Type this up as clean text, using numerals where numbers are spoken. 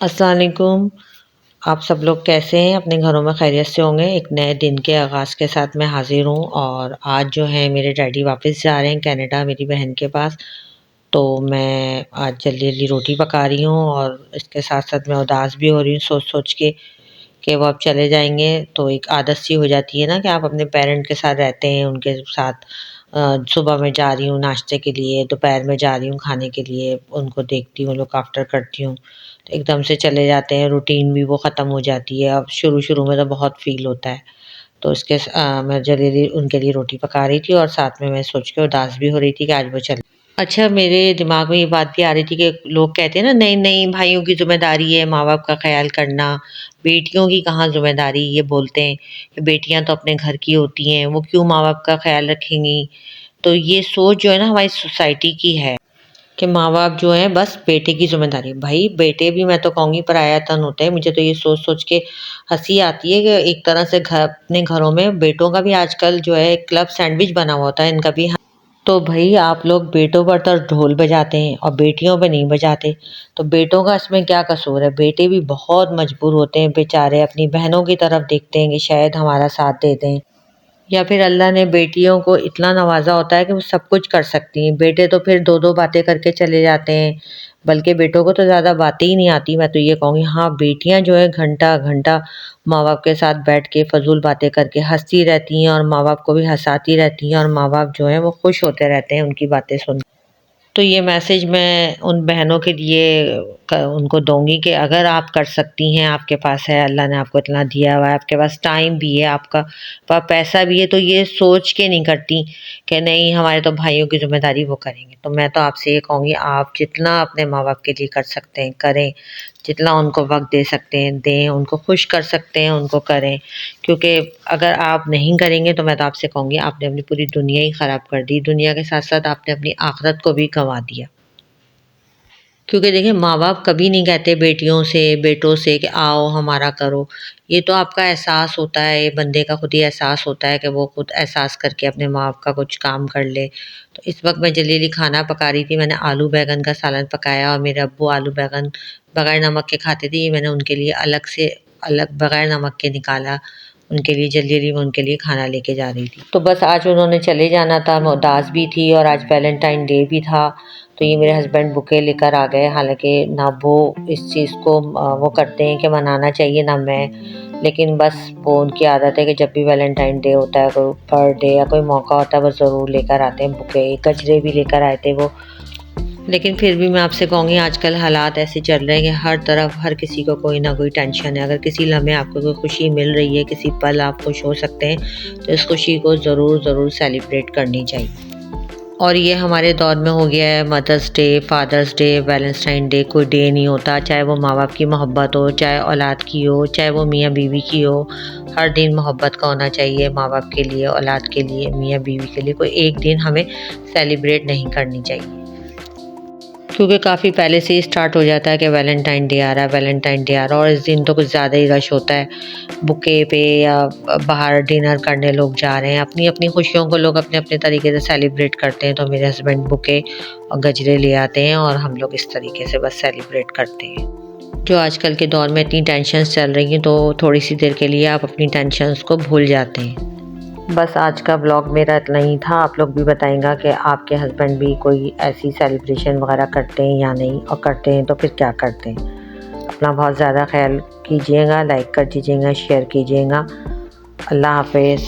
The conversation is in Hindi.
अस्सलाम वालेकुम। आप सब लोग कैसे हैं? अपने घरों में खैरियत से होंगे। एक नए दिन के आगाज़ के साथ मैं हाज़िर हूँ और आज जो है मेरे डैडी वापस जा रहे हैं कनाडा मेरी बहन के पास। तो मैं आज जल्दी-जल्दी रोटी पका रही हूँ और इसके साथ-साथ मैं उदास भी हो रही हूँ सोच-सोच के कि वो अब चले जाएँगे। तो एक आदत सी हो जाती है ना कि आप अपने पेरेंट के साथ रहते हैं, उनके साथ सुबह मैं जा रही हूँ नाश्ते के लिए, दोपहर में जा रही हूँ खाने के लिए, उनको देखती हूँ, लुक आफ्टर करती हूँ। तो एकदम से चले जाते हैं, रूटीन भी वो ख़त्म हो जाती है। अब शुरू-शुरू में तो बहुत फ़ील होता है। तो मैं जल्दी-जल्दी उनके लिए रोटी पका रही थी और साथ में मैं सोच के उदास भी हो रही थी कि आज वो चले। अच्छा, मेरे दिमाग में ये बात भी आ रही थी कि लोग कहते हैं ना, नहीं-नहीं भाइयों की ज़िम्मेदारी है माँ-बाप का ख़्याल करना, बेटियों की कहाँ ज़िम्मेदारी, ये बोलते हैं कि बेटियाँ तो अपने घर की होती हैं, वो क्यों माँ-बाप का ख़्याल रखेंगी। तो ये सोच जो है ना हमारी सोसाइटी की है कि माँ-बाप जो हैं बस बेटे की ज़िम्मेदारी है। भई बेटे भी मैं तो कहूँगी पराया तन होते हैं। मुझे तो ये सोच-सोच के हँसी आती है कि एक तरह से अपने घरों में बेटों का भी आजकल जो है क्लब सैंडविच बना हुआ होता है, इनका भी। तो भई आप लोग बेटों पर तो ढोल बजाते हैं और बेटियों पे नहीं बजाते, तो बेटों का इसमें क्या कसूर है? बेटे भी बहुत मजबूर होते हैं बेचारे, अपनी बहनों की तरफ देखते हैं कि शायद हमारा साथ दे दें। या फिर अल्लाह ने बेटियों को इतना नवाज़ा होता है कि वो सब कुछ कर सकती हैं। बेटे तो फिर 2-2 बातें करके चले जाते हैं, बल्कि बेटों को तो ज़्यादा बातें ही नहीं आती, मैं तो ये कहूँगी। हाँ, बेटियाँ जो है घंटा-घंटा माँ-बाप के साथ बैठ के फ़ज़ूल बातें करके हँसती रहती हैं और माँ-बाप को भी हँसाती रहती हैं और माँ-बाप जो हैं वो खुश होते रहते हैं उनकी बातें सुन। तो ये मैसेज मैं उन बहनों के लिए उनको दूँगी कि अगर आप कर सकती हैं, आपके पास है, अल्लाह ने आपको इतना दिया हुआ है, आपके पास टाइम भी है, आपका पैसा भी है, तो ये सोच के नहीं करती कि नहीं हमारे तो भाइयों की ज़िम्मेदारी वो करेंगे। तो मैं तो आपसे ये कहूँगी, आप जितना अपने माँ-बाप के लिए कर सकते हैं करें, जितना उनको वक़्त दे सकते हैं दें, उनको खुश कर सकते हैं उनको करें। क्योंकि अगर आप नहीं करेंगे तो मैं तो आपसे कहूँगी आपने अपनी पूरी दुनिया ही ख़राब कर दी। दुनिया के साथ-साथ आपने अपनी आख़िरत को भी गँवा दिया। क्योंकि देखिए माँ-बाप कभी नहीं कहते बेटियों से, बेटों से कि आओ हमारा करो। ये तो आपका एहसास होता है, ये बंदे का खुद ही एहसास होता है कि वो खुद एहसास करके अपने माँ-बाप का कुछ काम कर ले। तो इस वक़्त मैं जल्दी-जल्दी खाना पका रही थी, मैंने आलू बैंगन का सालन पकाया और मेरे अब्बू आलू बैंगन बगैर नमक के खाते थे, ये मैंने उनके लिए अलग बगैर नमक के निकाला। उनके लिए जल्दी-जल्दी मैं उनके लिए खाना लेके जा रही थी। तो बस आज उन्होंने चले जाना था, मैं उदास भी थी और आज वैलेंटाइन डे भी था। तो ये मेरे हस्बैंड बुके लेकर आ गए, हालाँकि ना वो इस चीज़ को वो करते हैं कि मनाना चाहिए ना मैं, लेकिन बस वो उनकी आदत है कि जब भी वैलेंटाइन डे होता है, कोई बर्थडे या कोई मौका होता है, वो ज़रूर लेकर आते हैं बुके। गजरे भी लेकर आए थे वो। लेकिन फिर भी मैं आपसे कहूँगी आजकल हालात ऐसे चल रहे हैं कि हर तरफ हर किसी को कोई ना कोई टेंशन है। अगर किसी लम्हे आपको कोई खुशी मिल रही है, किसी पल आप खुश हो सकते हैं, तो इस खुशी को ज़रूर सेलिब्रेट करनी चाहिए। और ये हमारे दौर में हो गया है Mother's Day, Father's Day, Valentine Day, कोई डे नहीं होता। चाहे वो माँ-बाप की मोहब्बत हो, चाहे औलाद की हो, चाहे वो मियाँ-बीवी की हो, हर दिन मोहब्बत का होना चाहिए माँ-बाप के लिए, औलाद के लिए, मियाँ-बीवी के लिए। कोई एक दिन हमें सेलिब्रेट नहीं करनी चाहिए। क्योंकि काफ़ी पहले से ही स्टार्ट हो जाता है कि वैलेंटाइन डे आ रहा है, वैलेंटाइन डे आ रहा है, और इस दिन तो कुछ ज़्यादा ही रश होता है। बुके पे या बाहर डिनर करने लोग जा रहे हैं, अपनी-अपनी खुशियों को लोग अपने-अपने तरीके से सेलिब्रेट करते हैं। तो मेरे हस्बैंड बुके और गजरे ले आते हैं और हम लोग इस तरीके से बस सेलिब्रेट करते हैं। जो आजकल के दौर में इतनी टेंशन्स चल रही हैं, तो थोड़ी-सी देर के लिए आप अपनी टेंशन्स को भूल जाते हैं। बस आज का व्लॉग मेरा इतना ही था। आप लोग भी बताएँगा कि आपके हस्बैंड भी कोई ऐसी सेलिब्रेशन वगैरह करते हैं या नहीं, और करते हैं तो फिर क्या करते हैं। अपना बहुत ज़्यादा ख्याल कीजिएगा, लाइक कर दीजिएगा, शेयर कीजिएगा। अल्लाह हाफ़िज़।